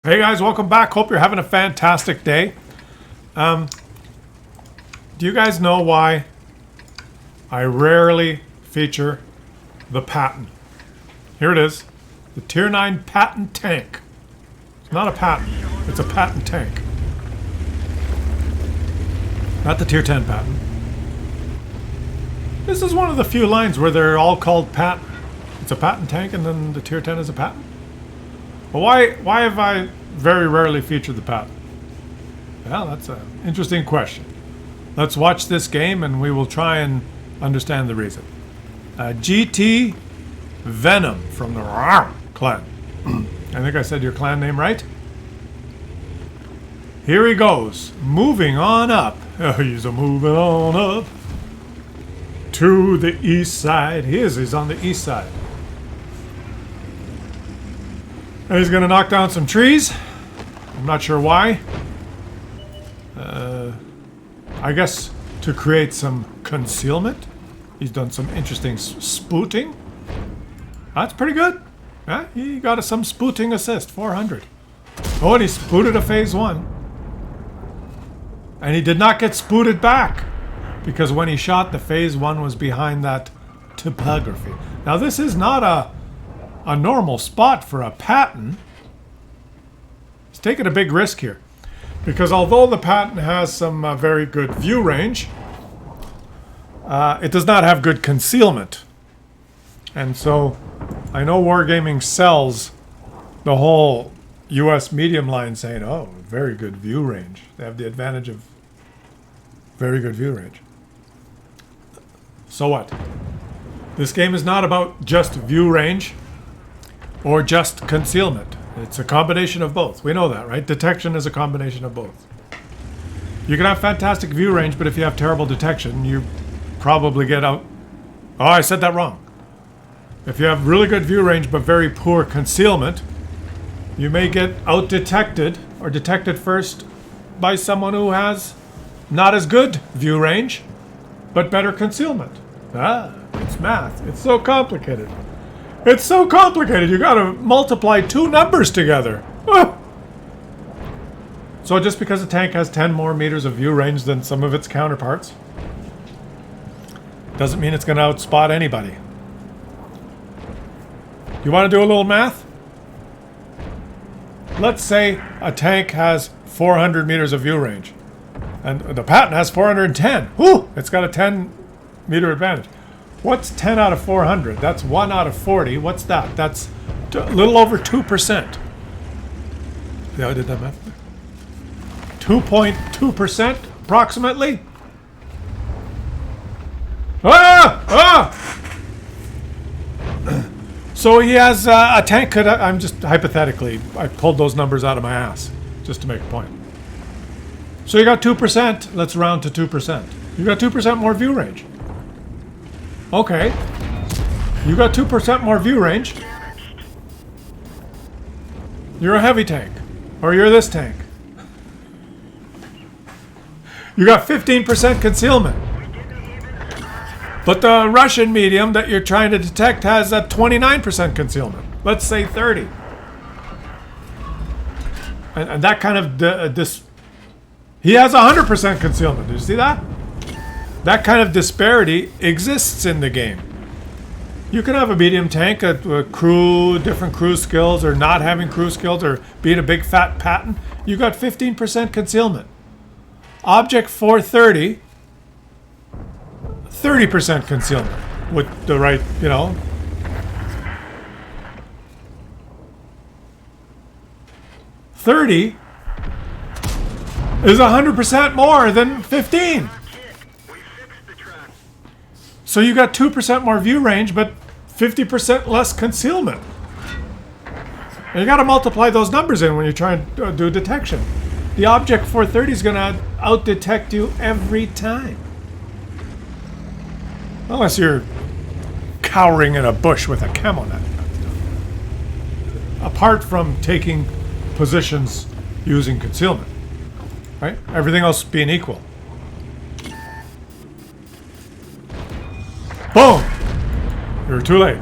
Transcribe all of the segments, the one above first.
Hey guys, welcome back. Hope you're having a fantastic day. Do you guys know why I rarely feature the Patton? Here it is. The Tier 9 Patton tank. It's not a Patton. It's a Patton tank. Not the Tier 10 Patton. This is one of the few lines where they're all called Patton. It's a Patton tank and then the Tier 10 is a Patton. But why have I very rarely featured the Patton? Well, that's an interesting question. Let's watch this game and we will try and understand the reason. GT Venom from the clan. I think I said your clan name right. Here he goes, moving on up. He's a moving on up to the east side. He's on the east side. And he's going to knock down some trees. I'm not sure why. I guess to create some concealment. He's done some interesting spooting. That's pretty good. Yeah, he got some spooting assist, 400. Oh, and he spooted a phase 1. And he did not get spooted back. Because when he shot, the phase 1 was behind that topography. Now this is not a normal spot for a Patton. He's taking a big risk here. Because although the Patton has some very good view range, it does not have good concealment. And so I know Wargaming sells the whole US medium line saying, oh, very good view range. They have the advantage of very good view range. So what? This game is not about just view range or just concealment. It's a combination of both. We know that, right? Detection is a combination of both. You can have fantastic view range, but if you have terrible detection, you probably get out... Oh, I said that wrong. If you have really good view range, but very poor concealment, you may get out-detected or detected first by someone who has not as good view range, but better concealment. Ah, it's math. It's so complicated. It's so complicated. You gotta multiply two numbers together. Ah. So just because a tank has 10 more meters of view range than some of its counterparts, doesn't mean it's gonna outspot anybody. You wanna do a little math? Let's say a tank has 400 meters of view range. And the Patton has 410. Whew! It's got a 10 meter advantage. What's 10 out of 400? That's 1 out of 40. What's that? That's a little over 2%. Yeah, I did that math. 2.2% approximately. So he has a tank could, I'm just hypothetically, I pulled those numbers out of my ass just to make a point. So you got 2%. Let's round to 2%. You got 2% more view range. Okay. You got 2% more view range. You're a heavy tank. Or you're this tank. You got 15% concealment. But the Russian medium that you're trying to detect has a 29% concealment. Let's say 30. And that kind of... He has 100% concealment. Did you see that? That kind of disparity exists in the game. You can have a medium tank, a crew, different crew skills, or not having crew skills, or being a big fat Patton. You got 15% concealment. Object 430, 30% concealment with the right, you know. $30 is 100% more than 15. So you got 2% more view range, but 50% less concealment. And you got to multiply those numbers in when you're trying to do detection. The object 430 is going to out-detect you every time. Unless you're cowering in a bush with a camo net. Apart from taking positions using concealment. Right? Everything else being equal. Boom! You're too late.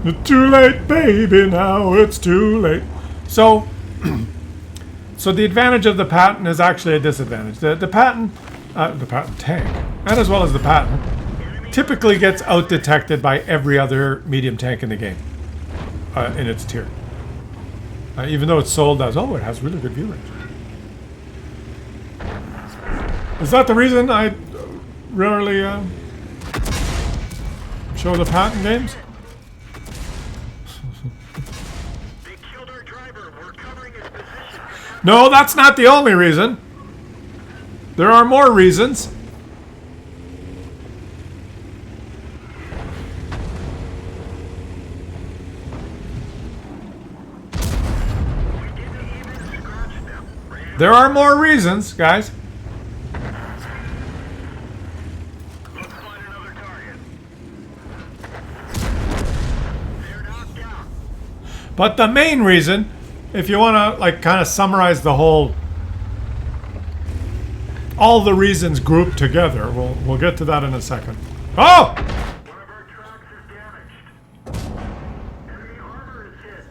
You're too late, baby, now it's too late. So, So the advantage of the Patton is actually a disadvantage. The Patton tank, and as well as the Patton, typically gets out-detected by every other medium tank in the game in its tier. Even though it's sold as, oh, it has really good view range. Is that the reason I rarely show the Patton games? They killed our driver. We're covering his position. No, that's not the only reason. There are more reasons. There are more reasons, guys. Let's find another target. They're knocked out. But the main reason, if you want to like kind of summarize the whole, all the reasons grouped together, we'll get to that in a second. Oh! One of our tracks is damaged. Enemy armor is hit.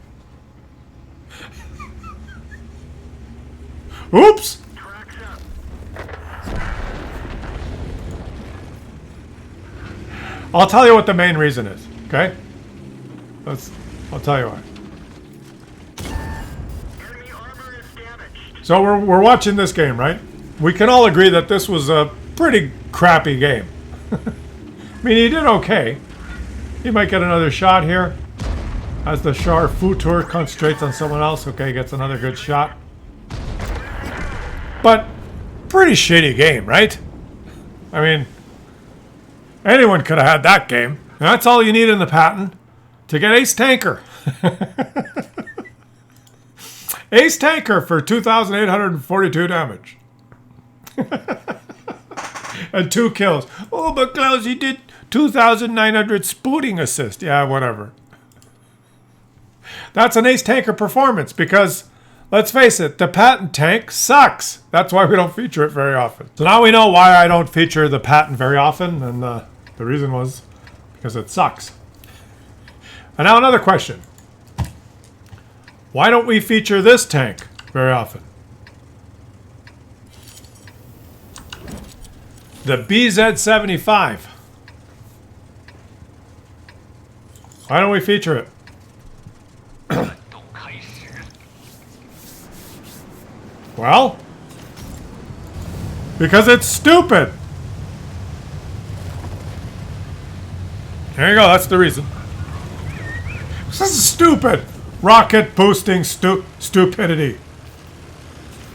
Oops! Tracks up. I'll tell you what the main reason is, okay? I'll tell you why. Enemy armor is damaged. So we're watching this game, right? We can all agree that this was a pretty crappy game. I mean, he did okay. He might get another shot here. As the Char Futur concentrates on someone else, okay, gets another good shot. But pretty shitty game, right? I mean, anyone could have had that game. And that's all you need in the Patton to get Ace Tanker. Ace Tanker for 2,842 damage. And 2 kills. Oh, but Claus, he did 2,900 spooting assist. Yeah, whatever. That's an Ace Tanker performance because, let's face it, the Patton tank sucks. That's why we don't feature it very often. So now we know why I don't feature the Patton very often, and the reason was because it sucks. And now another question. Why don't we feature this tank very often? The BZ-75. Why don't we feature it? Well, because it's stupid. There you go, that's the reason. This is stupid. Rocket boosting stupidity.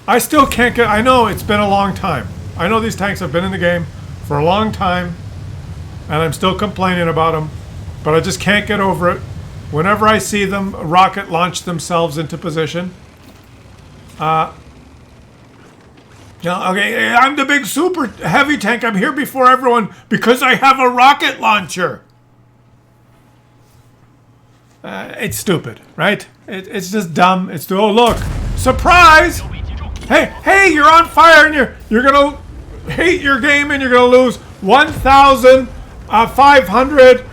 I still can't get, I know it's been a long time. I know these tanks have been in the game for a long time, and I'm still complaining about them, but I just can't get over it. Whenever I see them rocket launch themselves into position, okay, I'm the big super heavy tank. I'm here before everyone because I have a rocket launcher. It's stupid, right? It's just dumb. It's oh look, surprise! Hey, you're on fire and you're gonna hate your game and you're gonna lose 1,500,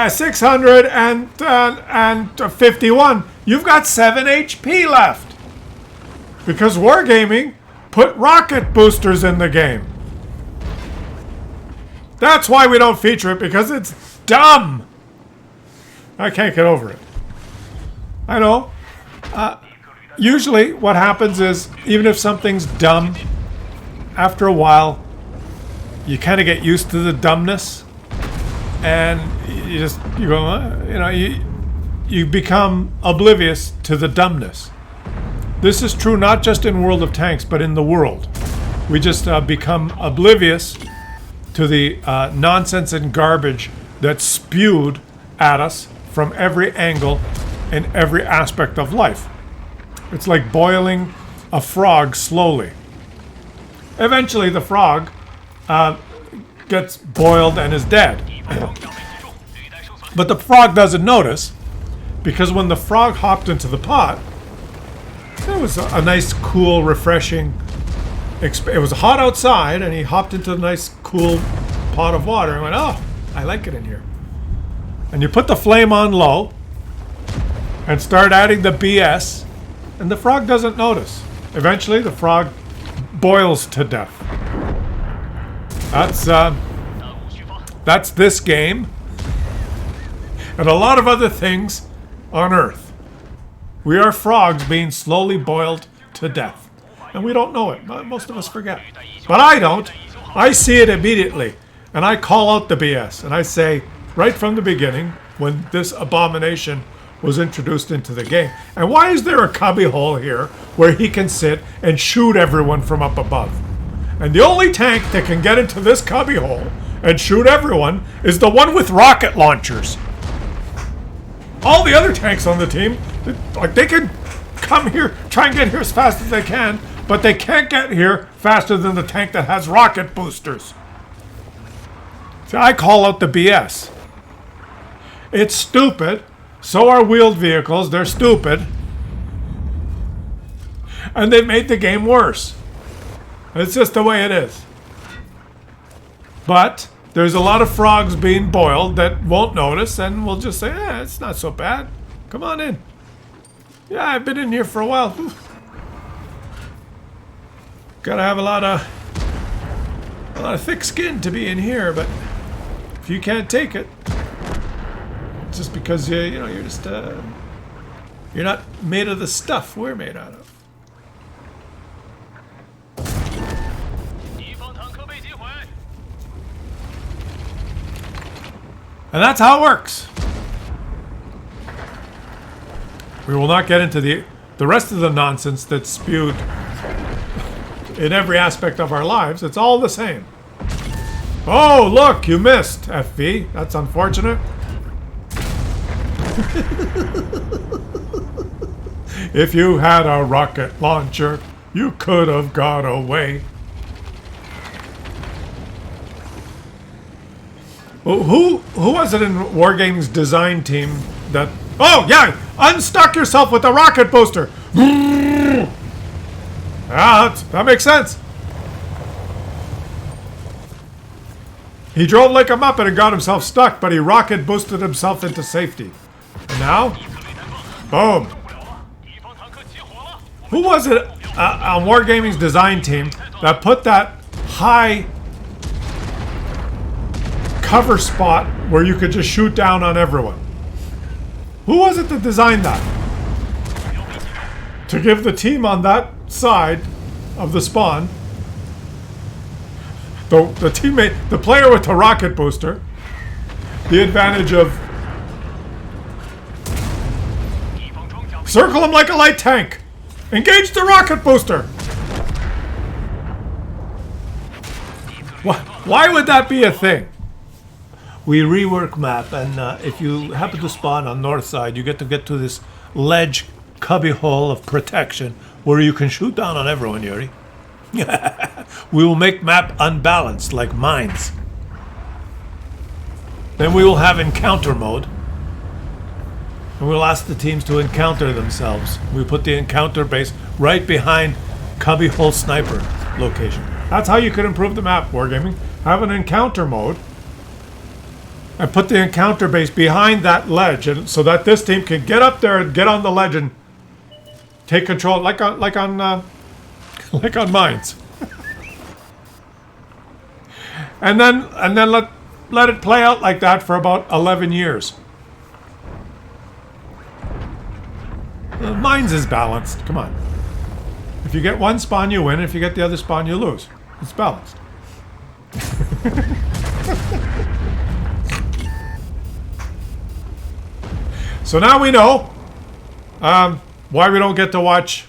651. You've got 7 HP left because Wargaming put rocket boosters in the game. That's why we don't feature it, because it's dumb. I can't get over it. I know. Usually what happens is, even if something's dumb, after a while, you kind of get used to the dumbness, and you become oblivious to the dumbness. This is true not just in World of Tanks, but in the world. We just become oblivious to the nonsense and garbage that's spewed at us from every angle in every aspect of life. It's like boiling a frog slowly. Eventually the frog gets boiled and is dead. But the frog doesn't notice, because when the frog hopped into the pot, it was a nice, cool, refreshing... It was hot outside, and he hopped into a nice, cool pot of water and went, oh, I like it in here. And you put the flame on low and start adding the BS, and the frog doesn't notice. eventually the frog boils to death. That's this game. And a lot of other things on Earth. We are frogs being slowly boiled to death. And we don't know it. Most of us forget. But I don't. I see it immediately. And I call out the BS. And I say, right from the beginning, when this abomination was introduced into the game, and why is there a cubbyhole here where he can sit and shoot everyone from up above? And the only tank that can get into this cubbyhole and shoot everyone is the one with rocket launchers. All the other tanks on the team, they can come here, try and get here as fast as they can, but they can't get here faster than the tank that has rocket boosters. See, I call out the BS. It's stupid. So are wheeled vehicles. They're stupid. And they've made the game worse. It's just the way it is. But there's a lot of frogs being boiled that won't notice and will just say, it's not so bad. Come on in. Yeah, I've been in here for a while. Whew. Gotta have a lot of thick skin to be in here, but if you can't take it, it's just because you're just you're not made of the stuff we're made out of. And that's how it works. We will not get into the rest of the nonsense that's spewed in every aspect of our lives. It's all the same. Oh, look, you missed, FV. That's unfortunate. If you had a rocket launcher, you could have got away. Who was it in Wargaming's design team that... Oh, yeah! Unstuck yourself with the rocket booster! Yeah, that makes sense. He drove like a muppet and got himself stuck, but he rocket boosted himself into safety. And now? Boom. Who was it on Wargaming's design team that put that high cover spot where you could just shoot down on everyone? Who was it that designed that? To give the team on that side of the spawn, the teammate, the player with the rocket booster, the advantage of circle him like a light tank. Engage the rocket booster. Why would that be a thing? We rework map, and if you happen to spawn on north side, you get to this ledge cubbyhole of protection where you can shoot down on everyone, Yuri. We will make map unbalanced like mines. Then we will have encounter mode. And we'll ask the teams to encounter themselves. We put the encounter base right behind cubbyhole sniper location. That's how you could improve the map, Wargaming. Have an encounter mode and put the encounter base behind that ledge, and so that this team can get up there and get on the ledge and take control, like on mines. and then let it play out like that for about 11 years. Mines is balanced. Come on. If you get one spawn, you win. If you get the other spawn, you lose. It's balanced. So now we know why we don't get to watch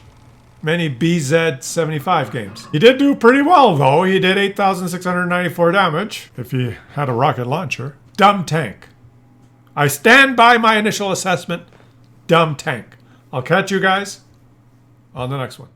many BZ-75 games. He did do pretty well, though. He did 8,694 damage if he had a rocket launcher. Dumb tank. I stand by my initial assessment. Dumb tank. I'll catch you guys on the next one.